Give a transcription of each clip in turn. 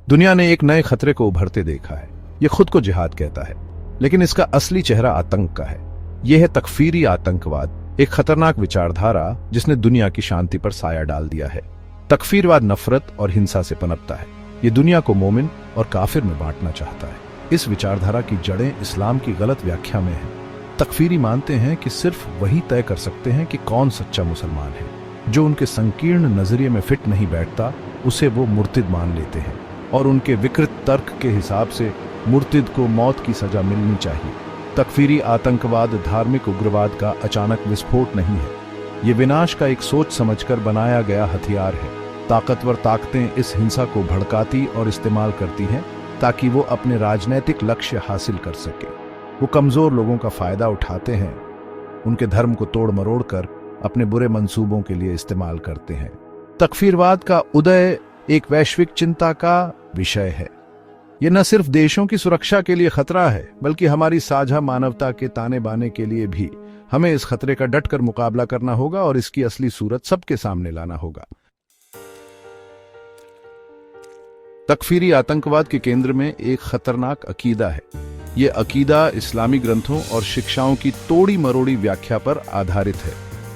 दुनिया ने एक नए खतरे को उभरते देखा है। यह खुद को जिहाद कहता है, लेकिन इसका असली चेहरा आतंक का है। यह है तकफीरी आतंकवाद, एक खतरनाक विचारधारा जिसने दुनिया की शांति पर साया डाल दिया है। तकफीरवाद नफरत और हिंसा से पनपता है। यह दुनिया को मोमिन और काफिर में बांटना चाहता है। इस विचारधारा की जड़ें इस्लाम की गलत व्याख्या में हैं। तकफीरी मानते हैं कि सिर्फ वही तय कर सकते हैं कि कौन सच्चा मुसलमान है। जो उनके संकीर्ण नजरिए में फिट नहीं बैठता उसे वो मुर्तिद मान लेते हैं, और उनके विकृत तर्क के हिसाब से मुर्तिद को मौत की सजा मिलनी चाहिए। तकफीरी आतंकवाद धार्मिक उग्रवाद का अचानक विस्फोट नहीं है। ये विनाश का एक सोच समझकर बनाया गया हथियार है। ताकतवर ताकतें इस हिंसा को भड़काती और इस्तेमाल करती हैं ताकि वो अपने राजनीतिक लक्ष्य हासिल कर सके। वो कमजोर लोगों का फायदा उठाते हैं, उनके धर्म को तोड़ मरोड़ कर अपने बुरे मंसूबों के लिए इस्तेमाल करते हैं। तकफीरवाद का उदय एक वैश्विक चिंता का विषय है। यह न सिर्फ देशों की सुरक्षा के लिए खतरा है, बल्कि हमारी साझा मानवता के ताने बाने के लिए भी। हमें इस खतरे का डटकर मुकाबला करना होगा और इसकी असली सूरत सबके सामने लाना होगा। तकफीरी आतंकवाद के केंद्र में एक खतरनाक अकीदा है। यह अकीदा इस्लामी ग्रंथों और शिक्षाओं की तोड़ी मरोड़ी व्याख्या पर आधारित है।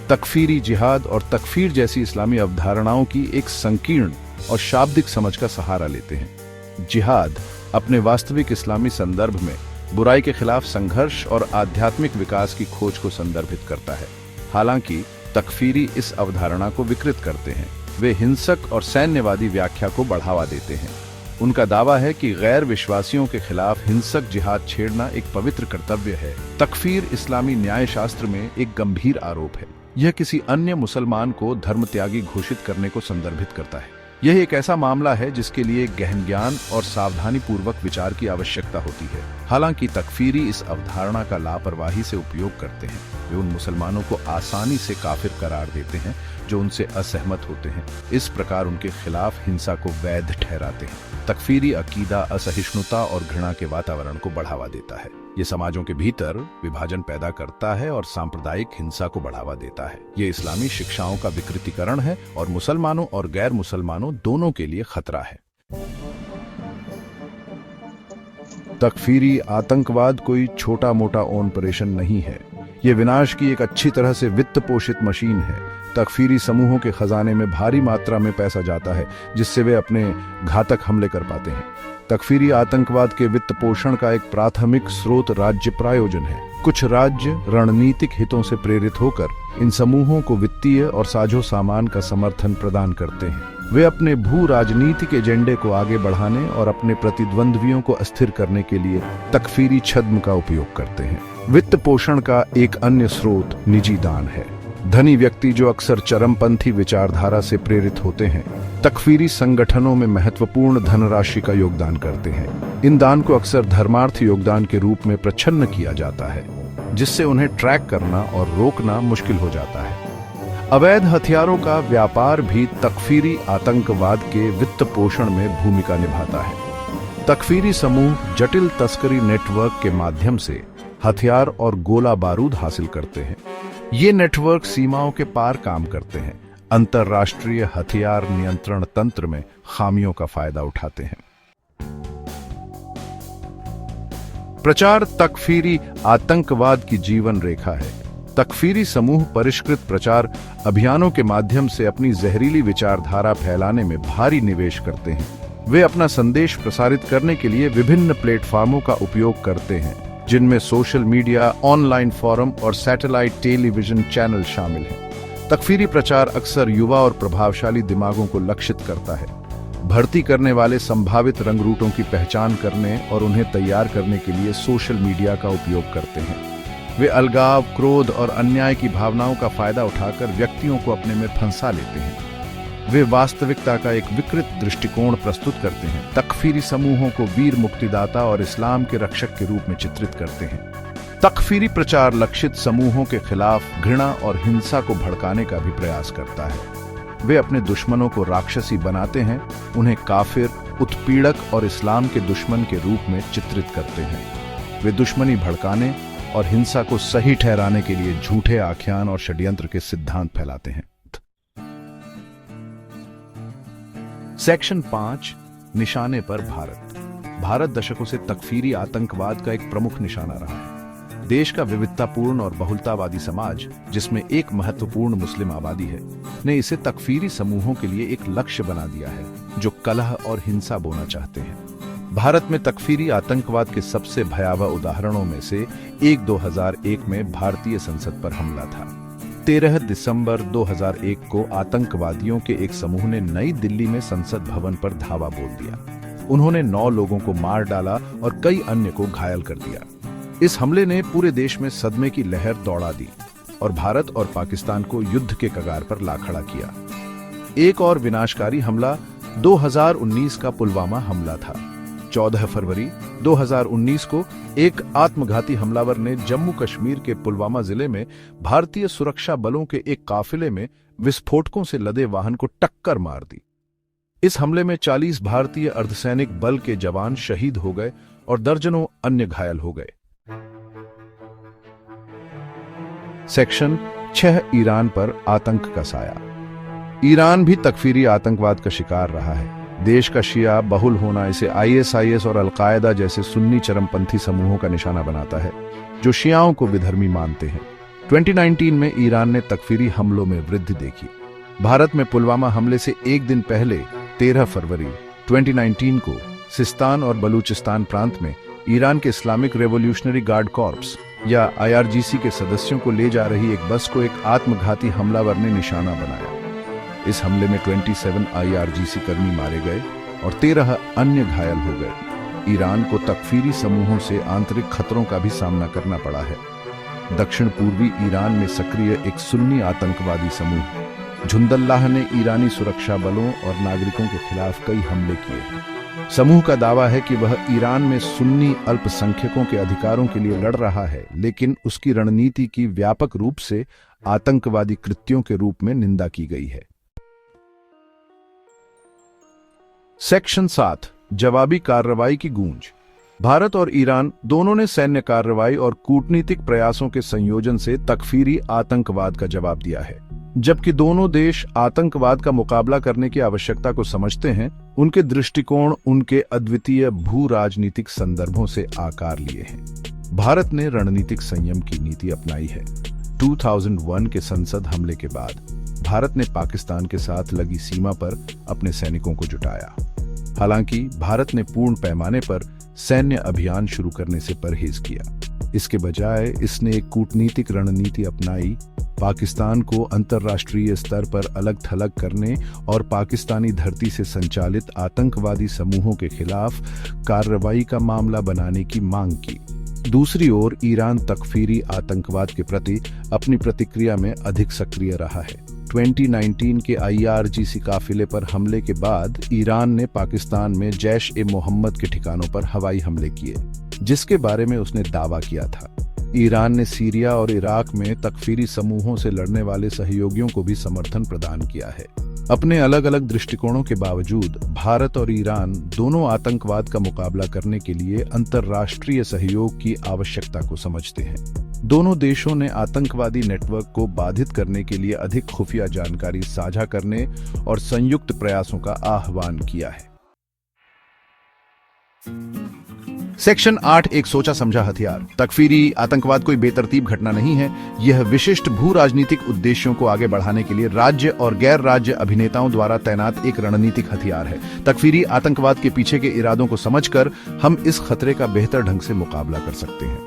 तकफीरी जिहाद और तकफीर जैसी इस्लामी अवधारणाओं की एक संकीर्ण और शाब्दिक समझ का सहारा लेते हैं। जिहाद अपने वास्तविक इस्लामी संदर्भ में बुराई के खिलाफ संघर्ष और आध्यात्मिक विकास की खोज को संदर्भित करता है। हालांकि तकफीरी इस अवधारणा को विकृत करते हैं। वे हिंसक और सैन्यवादी व्याख्या को बढ़ावा देते हैं। उनका दावा है कि गैर विश्वासियों के खिलाफ हिंसक जिहाद छेड़ना एक पवित्र कर्तव्य है। तकफीर इस्लामी न्याय शास्त्र में एक गंभीर आरोप है। यह किसी अन्य मुसलमान को धर्मत्यागी घोषित करने को संदर्भित करता है। यह एक ऐसा मामला है जिसके लिए गहन ज्ञान और सावधानी पूर्वक विचार की आवश्यकता होती है। हालांकि तकफीरी इस अवधारणा का लापरवाही से उपयोग करते हैं। वे उन मुसलमानों को आसानी से काफिर करार देते हैं जो उनसे असहमत होते हैं। इस प्रकार उनके खिलाफ हिंसा को वैध ठहराते हैं। तकफीरी अकीदा असहिष्णुता और घृणा के वातावरण को बढ़ावा देता है। ये समाजों के भीतर विभाजन पैदा करता है और सांप्रदायिक हिंसा को बढ़ावा देता है। ये इस्लामी शिक्षाओं का विकृतीकरण है और मुसलमानों और गैर मुसलमानों दोनों के लिए खतरा है। तकफीरी आतंकवाद कोई छोटा मोटा ऑपरेशन नहीं है। ये विनाश की एक अच्छी तरह से वित्त पोषित मशीन है। तकफीरी समूहों के खजाने में भारी मात्रा में पैसा जाता है, जिससे वे अपने घातक हमले कर पाते हैं। तकफीरी आतंकवाद के वित्त पोषण का एक प्राथमिक स्रोत राज्य प्रायोजन है। कुछ राज्य रणनीतिक हितों से प्रेरित होकर इन समूहों को वित्तीय और साजो सामान का समर्थन प्रदान करते हैं। वे अपने भू राजनीतिक एजेंडे को आगे बढ़ाने और अपने प्रतिद्वंद्वियों को अस्थिर करने के लिए तकफीरी छद्म का उपयोग करते हैं। वित्त पोषण का एक अन्य स्रोत निजी दान है। धनी व्यक्ति जो अक्सर चरमपंथी विचारधारा से प्रेरित होते हैं, तकफीरी संगठनों में महत्वपूर्ण धनराशि का योगदान करते हैं। इन दान को अक्सर धर्मार्थ योगदान के रूप में प्रच्छन्न किया जाता है, जिससे उन्हें ट्रैक करना और रोकना मुश्किल हो जाता है। अवैध हथियारों का व्यापार भी तकफीरी आतंकवाद के वित्त पोषण में भूमिका निभाता है। तकफीरी समूह जटिल तस्करी नेटवर्क के माध्यम से हथियार और गोला बारूद हासिल करते हैं। ये नेटवर्क सीमाओं के पार काम करते हैं, अंतर्राष्ट्रीय हथियार नियंत्रण तंत्र में खामियों का फायदा उठाते हैं। प्रचार तकफीरी आतंकवाद की जीवन रेखा है। तकफीरी समूह परिष्कृत प्रचार अभियानों के माध्यम से अपनी जहरीली विचारधारा फैलाने में भारी निवेश करते हैं। वे अपना संदेश प्रसारित करने के लिए विभिन्न प्लेटफॉर्मों का उपयोग करते हैं, जिनमें सोशल मीडिया, ऑनलाइन फोरम और सैटेलाइट टेलीविजन चैनल शामिल हैं। तकफीरी प्रचार अक्सर युवा और प्रभावशाली दिमागों को लक्षित करता है। भर्ती करने वाले संभावित रंगरूटों की पहचान करने और उन्हें तैयार करने के लिए सोशल मीडिया का उपयोग करते हैं। वे अलगाव, क्रोध और अन्याय की भावनाओं का फायदा उठाकर व्यक्तियों को अपने में फंसा लेते हैं। वे वास्तविकता का एक विकृत दृष्टिकोण प्रस्तुत करते हैं। तकफीरी समूहों को वीर मुक्तिदाता और इस्लाम के रक्षक के रूप में चित्रित करते हैं। तकफीरी प्रचार लक्षित समूहों के खिलाफ घृणा और हिंसा को भड़काने का भी प्रयास करता है। वे अपने दुश्मनों को राक्षसी बनाते हैं, उन्हें काफिर, उत्पीड़क और इस्लाम के दुश्मन के रूप में चित्रित करते हैं। वे दुश्मनी भड़काने और हिंसा को सही ठहराने के लिए झूठे आख्यान और षड्यंत्र के सिद्धांत फैलाते हैं। सेक्शन 5 निशाने पर भारत। भारत दशकों से तकफीरी आतंकवाद का एक प्रमुख निशाना रहा है। देश का विविधतापूर्ण और बहुलतावादी समाज, जिसमें एक महत्वपूर्ण मुस्लिम आबादी है, ने इसे तकफीरी समूहों के लिए एक लक्ष्य बना दिया है जो कलह और हिंसा बोना चाहते हैं। भारत में तकफीरी आतंकवाद के सबसे भयावह उदाहरणों में से एक 2001 में भारतीय संसद पर हमला था। 13 दिसंबर 2001 को आतंकवादियों के एक समूह ने नई दिल्ली में संसद भवन पर धावा बोल दिया। उन्होंने 9 लोगों को मार डाला और कई अन्य को घायल कर दिया। इस हमले ने पूरे देश में सदमे की लहर दौड़ा दी और भारत और पाकिस्तान को युद्ध के कगार पर ला खड़ा किया। एक और विनाशकारी हमला 2019 का पुलवामा हमला था। 14 फरवरी 2019 को एक आत्मघाती हमलावर ने जम्मू कश्मीर के पुलवामा जिले में भारतीय सुरक्षा बलों के एक काफिले में विस्फोटकों से लदे वाहन को टक्कर मार दी। इस हमले में 40 भारतीय अर्धसैनिक बल के जवान शहीद हो गए और दर्जनों अन्य घायल हो गए। सेक्शन 6 ईरान पर आतंक का साया। ईरान भी तकफीरी आतंकवाद का शिकार रहा है। देश का शिया बहुल होना इसे ISIS और अल-कायदा जैसे सुन्नी चरमपंथी समूहों का निशाना बनाता है, जो शियाओं को विधर्मी मानते हैं। 2019 में ईरान ने तकफीरी हमलों में वृद्धि देखी। भारत में पुलवामा हमले से एक दिन पहले 13 फरवरी 2019 को सिस्तान और बलूचिस्तान प्रांत में ईरान के इस्लामिक रेवोल्यूशनरी गार्ड कॉर्प्स या IRGC के सदस्यों को ले जा रही एक बस को एक आत्मघाती हमलावर ने निशाना बनाया। इस हमले में 27 IRGC कर्मी मारे गए और 13 अन्य घायल हो गए। ईरान को तकफीरी समूहों से आंतरिक खतरों का भी सामना करना पड़ा है। दक्षिण पूर्वी ईरान में सक्रिय एक सुन्नी आतंकवादी समूह झुंदल्लाह ने ईरानी सुरक्षा बलों और नागरिकों के खिलाफ कई हमले किए हैं। समूह का दावा है कि वह ईरान में सुन्नी अल्पसंख्यकों के अधिकारों के लिए लड़ रहा है, लेकिन उसकी रणनीति की व्यापक रूप से आतंकवादी कृत्यों के रूप में निंदा की गई है। सेक्शन 7 जवाबी कार्रवाई की गूंज। भारत और ईरान दोनों ने सैन्य कार्रवाई और कूटनीतिक प्रयासों के संयोजन से तकफीरी आतंकवाद का जवाब दिया है। जबकि दोनों देश आतंकवाद का मुकाबला करने की आवश्यकता को समझते हैं, उनके दृष्टिकोण उनके अद्वितीय भू राजनीतिक संदर्भों से आकार लिए हैं। भारत ने रणनीतिक संयम की नीति अपनाई है। 2001 के संसद हमले के बाद भारत ने पाकिस्तान के साथ लगी सीमा पर अपने सैनिकों को जुटाया। हालांकि भारत ने पूर्ण पैमाने पर सैन्य अभियान शुरू करने से परहेज किया। इसके बजाय इसने एक कूटनीतिक रणनीति अपनाई, पाकिस्तान को अंतर्राष्ट्रीय स्तर पर अलग थलग करने और पाकिस्तानी धरती से संचालित आतंकवादी समूहों के खिलाफ कार्रवाई का मामला बनाने की मांग की। दूसरी ओर ईरान तकफीरी आतंकवाद के प्रति अपनी प्रतिक्रिया में अधिक सक्रिय रहा है। 2019 के IRGC काफिले पर हमले के बाद ईरान ने पाकिस्तान में जैश-ए-मोहम्मद के ठिकानों पर हवाई हमले किए, जिसके बारे में उसने दावा किया था। ईरान ने सीरिया और इराक में तकफीरी समूहों से लड़ने वाले सहयोगियों को भी समर्थन प्रदान किया है। अपने अलग अलग दृष्टिकोणों के बावजूद भारत और ईरान दोनों आतंकवाद का मुकाबला करने के लिए अंतर्राष्ट्रीय सहयोग की आवश्यकता को समझते हैं। दोनों देशों ने आतंकवादी नेटवर्क को बाधित करने के लिए अधिक खुफिया जानकारी साझा करने और संयुक्त प्रयासों का आह्वान किया है। सेक्शन 8 एक सोचा समझा हथियार। तकफीरी आतंकवाद कोई बेतरतीब घटना नहीं है। यह विशिष्ट भू राजनीतिक उद्देश्यों को आगे बढ़ाने के लिए राज्य और गैर राज्य अभिनेताओं द्वारा तैनात एक रणनीतिक हथियार है। तकफीरी आतंकवाद के पीछे के इरादों को समझकर हम इस खतरे का बेहतर ढंग से मुकाबला कर सकते हैं।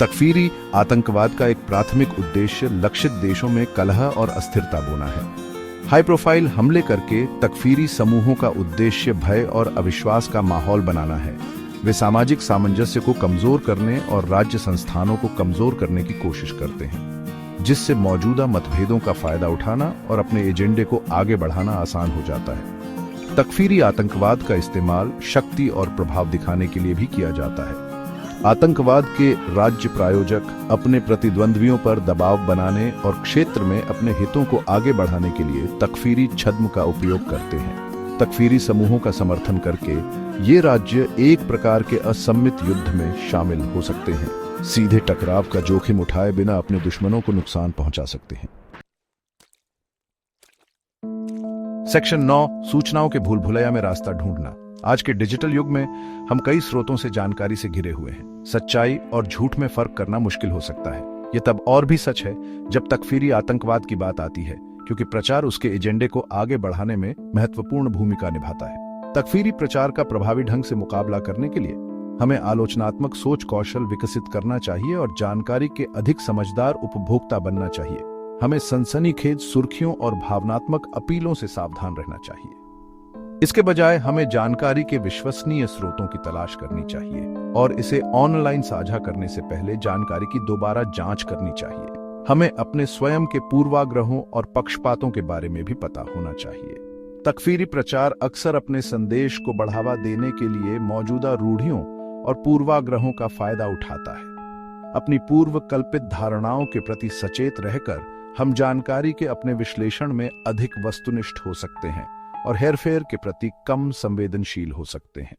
तकफीरी आतंकवाद का एक प्राथमिक उद्देश्य लक्षित देशों में कलह और अस्थिरता बोना है। हाई प्रोफाइल हमले करके तकफीरी समूहों का उद्देश्य भय और अविश्वास का माहौल बनाना है। वे सामाजिक सामंजस्य को कमजोर करने और राज्य संस्थानों को कमजोर करने की कोशिश करते हैं, जिससे मौजूदा मतभेदों का फायदा उठाना और अपने एजेंडे को आगे बढ़ाना आसान हो जाता है। तकफीरी आतंकवाद का इस्तेमाल शक्ति और प्रभाव दिखाने के लिए भी किया जाता है। आतंकवाद के राज्य प्रायोजक अपने प्रतिद्वंद्वियों पर दबाव बनाने और क्षेत्र में अपने हितों को आगे बढ़ाने के लिए तकफीरी छद्म का उपयोग करते हैं। तकफीरी समूहों का समर्थन करके ये राज्य एक प्रकार के असम्मित युद्ध में शामिल हो सकते हैं, सीधे टकराव का जोखिम उठाए बिना अपने दुश्मनों को नुकसान पहुंचा सकते हैं। सेक्शन 9 सूचनाओं के भूल भुलैया में रास्ता ढूंढना। आज के डिजिटल युग में हम कई स्रोतों से जानकारी से घिरे हुए हैं। सच्चाई और झूठ में फर्क करना मुश्किल हो सकता है। यह तब और भी सच है जब तकफीरी आतंकवाद की बात आती है, क्योंकि प्रचार उसके एजेंडे को आगे बढ़ाने में महत्वपूर्ण भूमिका निभाता है। तकफीरी प्रचार का प्रभावी ढंग से मुकाबला करने के लिए हमें आलोचनात्मक सोच कौशल विकसित करना चाहिए और जानकारी के अधिक समझदार उपभोक्ता बनना चाहिए। हमें सनसनीखेज सुर्खियों और भावनात्मक अपीलों से सावधान रहना चाहिए। इसके बजाय हमें जानकारी के विश्वसनीय स्रोतों की तलाश करनी चाहिए और इसे ऑनलाइन साझा करने से पहले जानकारी की दोबारा जांच करनी चाहिए। हमें अपने स्वयं के पूर्वाग्रहों और पक्षपातों के बारे में भी पता होना चाहिए। तकफीरी प्रचार अक्सर अपने संदेश को बढ़ावा देने के लिए मौजूदा रूढ़ियों और पूर्वाग्रहों का फायदा उठाता है। अपनी पूर्व कल्पित धारणाओं के प्रति सचेत रहकर हम जानकारी के अपने विश्लेषण में अधिक वस्तुनिष्ठ हो सकते हैं और हेरफेर के प्रति कम संवेदनशील हो सकते हैं।